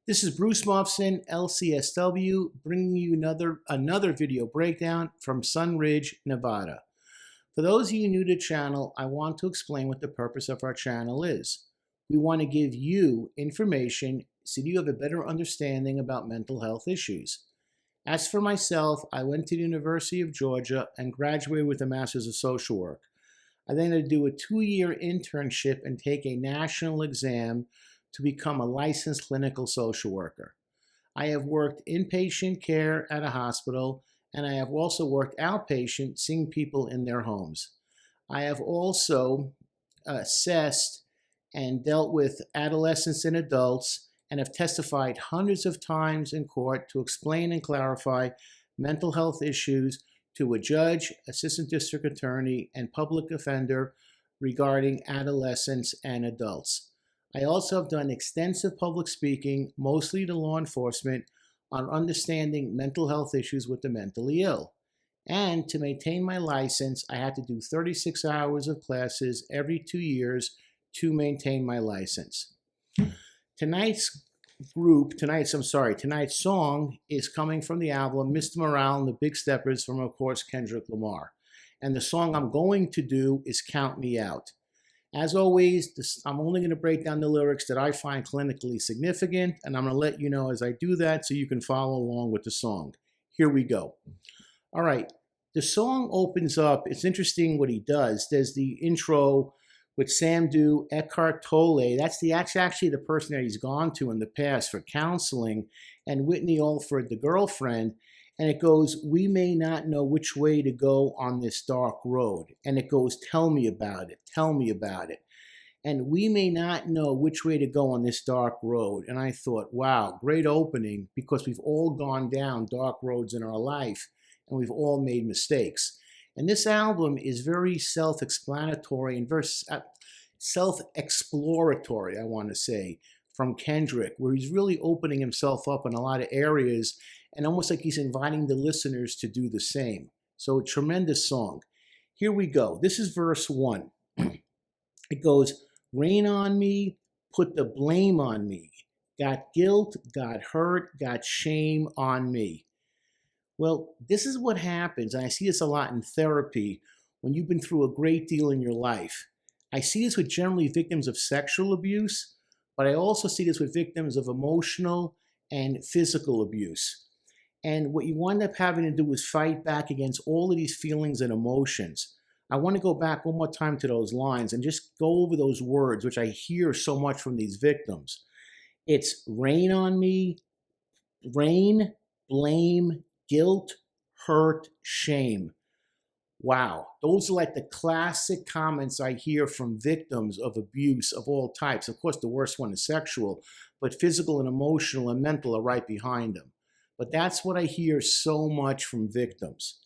This is Bruce Muffson, LCSW, bringing you another video breakdown from SUNRIDGE, Nevada. For those of you new to the channel, I want to explain what the purpose of our channel is. We want to give you information so you have a better understanding about mental health issues. As for myself, I went to the University of Georgia and graduated with a Master's of Social Work. I then had to do a 2-year internship and take a national exam to become a licensed clinical social worker. I have worked inpatient care at a hospital, and I have also worked outpatient, seeing people in their homes. I have also assessed and dealt with adolescents and adults, and have testified hundreds of times in court to explain and clarify mental health issues to a judge, assistant district attorney, and public offender regarding adolescents and adults. I also have done extensive public speaking, mostly to law enforcement, on understanding mental health issues with the mentally ill. And to maintain my license, I had to do 36 hours of classes every 2 years to maintain my license. Tonight's song is coming from the album Mr. Morale and the Big Steppers from, of course, Kendrick Lamar. And the song I'm going to do is Count Me Out. As always, I'm only going to break down the lyrics that I find clinically significant, and I'm going to let you know as I do that so you can follow along with the song. Here we go. All right, the song opens up. It's interesting what he does. There's the intro with Samdu Eckhart Tolle. That's actually the person that he's gone to in the past for counseling, and Whitney Alford, the girlfriend. And it goes, "We may not know which way to go on this dark road." And it goes, "Tell me about it, tell me about it." And we may not know which way to go on this dark road. And I thought, wow, great opening, because we've all gone down dark roads in our life, and we've all made mistakes. And this album is very self-explanatory and very self-exploratory, I want to say, from Kendrick, where he's really opening himself up in a lot of areas, and almost like he's inviting the listeners to do the same. So a tremendous song. Here we go. This is verse 1. It goes, "Rain on me, put the blame on me. Got guilt, got hurt, got shame on me." Well, this is what happens, and I see this a lot in therapy when you've been through a great deal in your life. I see this with generally victims of sexual abuse, but I also see this with victims of emotional and physical abuse. And what you wind up having to do is fight back against all of these feelings and emotions. I want to go back one more time to those lines and just go over those words, which I hear so much from these victims. It's rain on me, rain, blame, guilt, hurt, shame. Wow, those are like the classic comments I hear from victims of abuse of all types. Of course, the worst one is sexual, but physical and emotional and mental are right behind them. But that's what I hear so much from victims.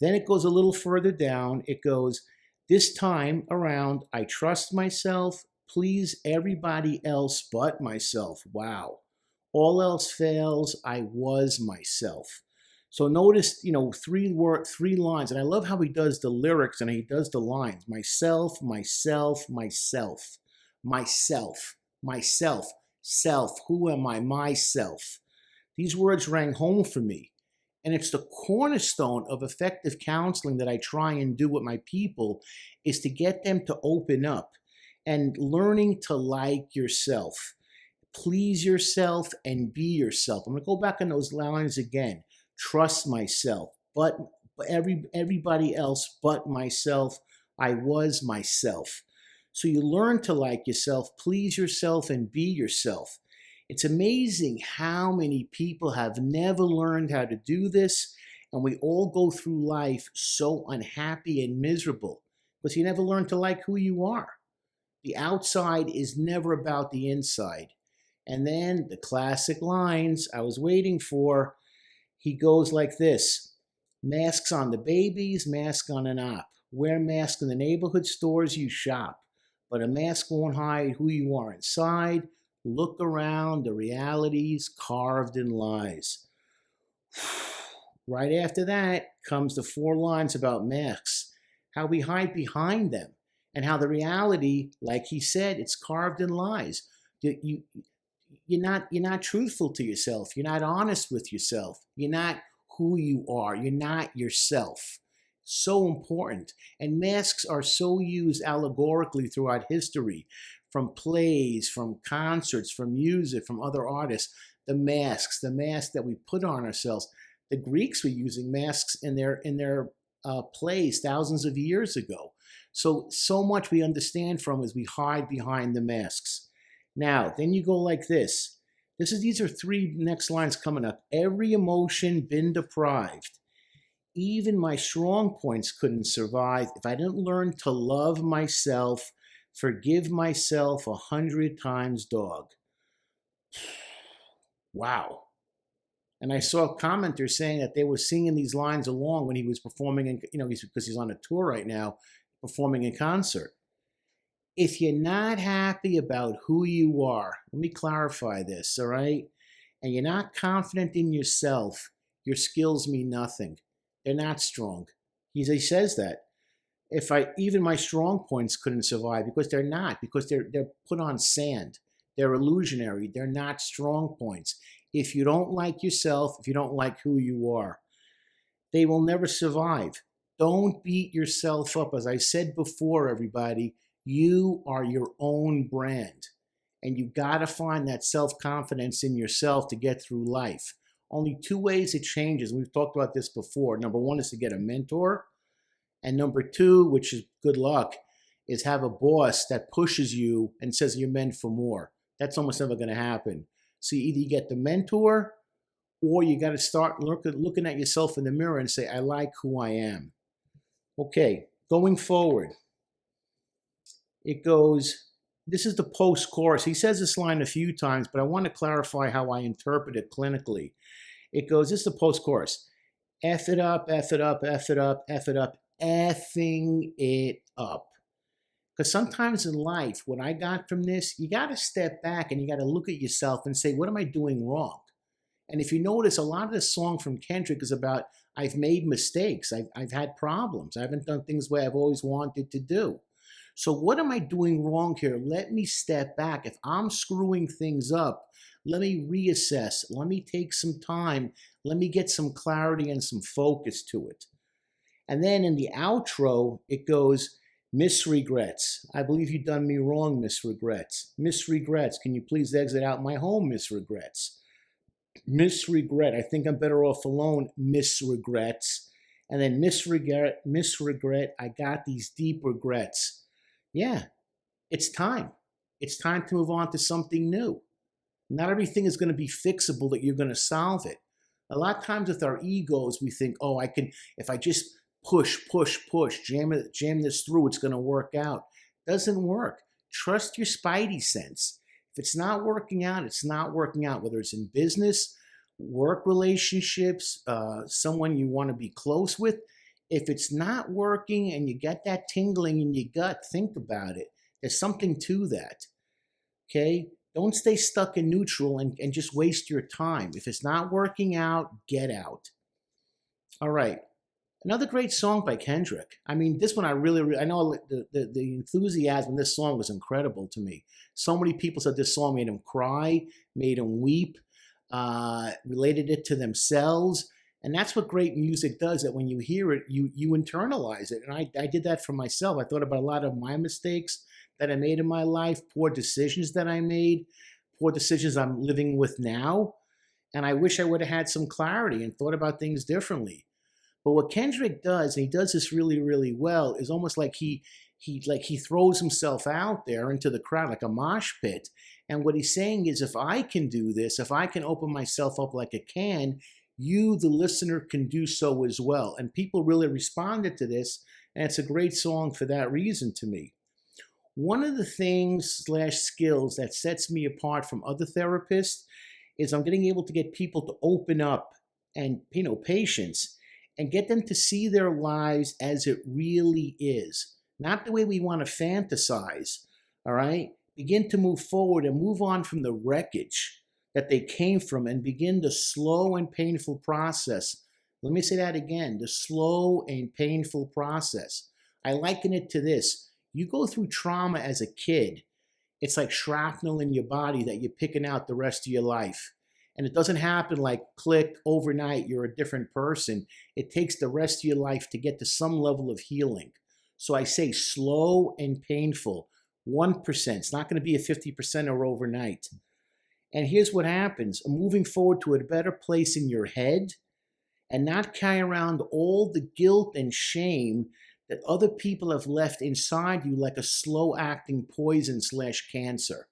Then it goes a little further down. It goes, "This time around, I trust myself, please everybody else but myself." Wow. "All else fails, I was myself." So notice, three lines, and I love how he does the lyrics and he does the lines. Myself, myself, myself, myself, myself, self. Who am I? Myself. These words rang home for me. And it's the cornerstone of effective counseling that I try and do with my people, is to get them to open up and learning to like yourself, please yourself, and be yourself. I'm going to go back on those lines again. Trust myself, but everybody else but myself. I was myself. So you learn to like yourself, please yourself, and be yourself. It's amazing how many people have never learned how to do this, and we all go through life so unhappy and miserable because you never learn to like who you are. The outside is never about the inside. And then the classic lines I was waiting for, he goes like this: "Masks on the babies, mask on an op. Wear mask in the neighborhood stores you shop, but a mask won't hide who you are inside. Look around, the reality's carved in lies." Right after that comes the 4 lines about masks, how we hide behind them, and how the reality, like he said, it's carved in lies. you're not truthful to yourself. You're not honest with yourself. You're not who you are. You're not yourself. So important. And masks are so used allegorically throughout history, from plays, from concerts, from music, from other artists. The masks that we put on ourselves. The Greeks were using masks in their plays thousands of years ago. So much we understand from as we hide behind the masks. Now, then you go like this. These are three next lines coming up. Every emotion been deprived. Even my strong points couldn't survive if I didn't learn to love myself, forgive myself 100 times, dog. Wow. And I saw commenters saying that they were singing these lines along when he was performing, because he's on a tour right now, performing in concert. If you're not happy about who you are, let me clarify this, all right? And you're not confident in yourself, your skills mean nothing. They're not strong. He says that. Even my strong points couldn't survive because they're not, because they're put on sand. They're illusionary. They're not strong points. If you don't like yourself, if you don't like who you are, they will never survive. Don't beat yourself up. As I said before, everybody, you are your own brand. And you got to find that self-confidence in yourself to get through life. Only two ways it changes. We've talked about this before. Number one is to get a mentor. And number two, which is good luck, is have a boss that pushes you and says you're meant for more. That's almost never going to happen. So either you get the mentor, or you got to start looking at yourself in the mirror and say, I like who I am. Okay, going forward, it goes, this is the post-chorus. He says this line a few times, but I want to clarify how I interpret it clinically. It goes, this is the post-chorus. F it up, F it up, F it up, F it up, effing it up. Because sometimes in life, what I got from this, you got to step back and you got to look at yourself and say, what am I doing wrong? And if you notice, a lot of this song from Kendrick is about, I've made mistakes. I've had problems. I haven't done things the way I've always wanted to do. So what am I doing wrong here? Let me step back. If I'm screwing things up, let me reassess. Let me take some time. Let me get some clarity and some focus to it. And then in the outro, it goes, Miss Regrets. I believe you've done me wrong, Miss Regrets. Miss Regrets. Can you please exit out my home, Miss Regrets? Miss Regret. I think I'm better off alone, Miss Regrets. And then Miss Regret. I got these deep regrets. Yeah, it's time. It's time to move on to something new. Not everything is going to be fixable that you're going to solve it. A lot of times with our egos, we think, oh, I can, if I just push, jam this through, it's going to work out. Doesn't work. Trust your spidey sense. If it's not working out, it's not working out, whether it's in business, work relationships, someone you want to be close with. If it's not working and you get that tingling in your gut, think about it. There's something to that. Okay? Don't stay stuck in neutral and just waste your time. If it's not working out, get out. All right. Another great song by Kendrick. I mean, this one I know the enthusiasm in this song was incredible to me. So many people said this song made them cry, made them weep, related it to themselves. And that's what great music does, that when you hear it, you internalize it. And I did that for myself. I thought about a lot of my mistakes that I made in my life, poor decisions that I made, poor decisions I'm living with now. And I wish I would have had some clarity and thought about things differently. But what Kendrick does, and he does this really, really well, is almost like he throws himself out there into the crowd like a mosh pit. And what he's saying is, if I can do this, if I can open myself up like a can, you, the listener, can do so as well. And people really responded to this, and it's a great song for that reason to me. One of the things / skills that sets me apart from other therapists is I'm getting able to get people to open up and, patience, and get them to see their lives as it really is. Not the way we want to fantasize, all right? Begin to move forward and move on from the wreckage that they came from and begin the slow and painful process. Let me say that again, the slow and painful process. I liken it to this. You go through trauma as a kid. It's like shrapnel in your body that you're picking out the rest of your life. And it doesn't happen like click overnight, you're a different person. It takes the rest of your life to get to some level of healing. So I say slow and painful, 1%. It's not going to be a 50% or overnight. And here's what happens. Moving forward to a better place in your head and not carry around all the guilt and shame that other people have left inside you like a slow acting poison / cancer.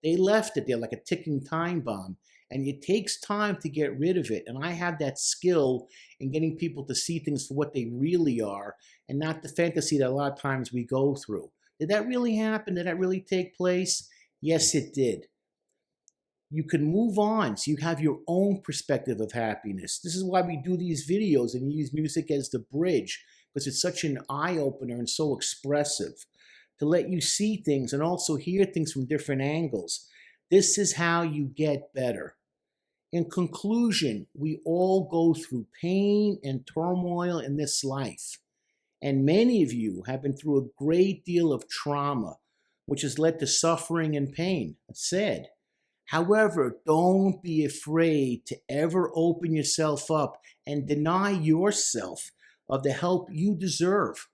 They left it there like a ticking time bomb, and it takes time to get rid of it. And I have that skill in getting people to see things for what they really are and not the fantasy that a lot of times we go through. Did that really happen? Did that really take place? Yes, it did. You can move on so you have your own perspective of happiness. This is why we do these videos and use music as the bridge, because it's such an eye-opener and so expressive to let you see things and also hear things from different angles. This is how you get better. In conclusion, we all go through pain and turmoil in this life. And many of you have been through a great deal of trauma, which has led to suffering and pain. It's sad. However, don't be afraid to ever open yourself up and deny yourself of the help you deserve.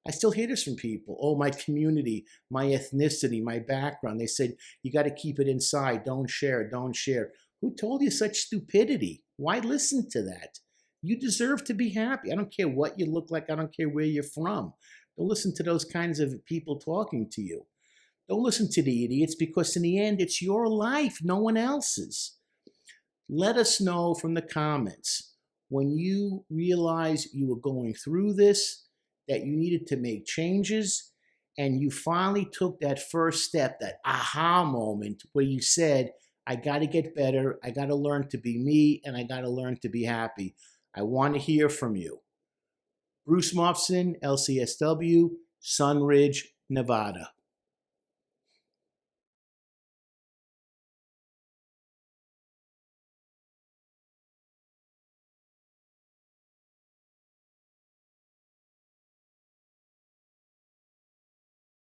I still hear this from people. Oh, my community, my ethnicity, my background. They said, you got to keep it inside. Don't share, don't share. Who told you such stupidity? Why listen to that? You deserve to be happy. I don't care what you look like. I don't care where you're from. Don't listen to those kinds of people talking to you. Don't listen to the idiots, because in the end, it's your life, no one else's. Let us know from the comments when you realized you were going through this, that you needed to make changes, and you finally took that first step, that aha moment where you said, I got to get better, I got to learn to be me, and I got to learn to be happy. I want to hear from you. Bruce Mofson, LCSW, Sunridge, Nevada.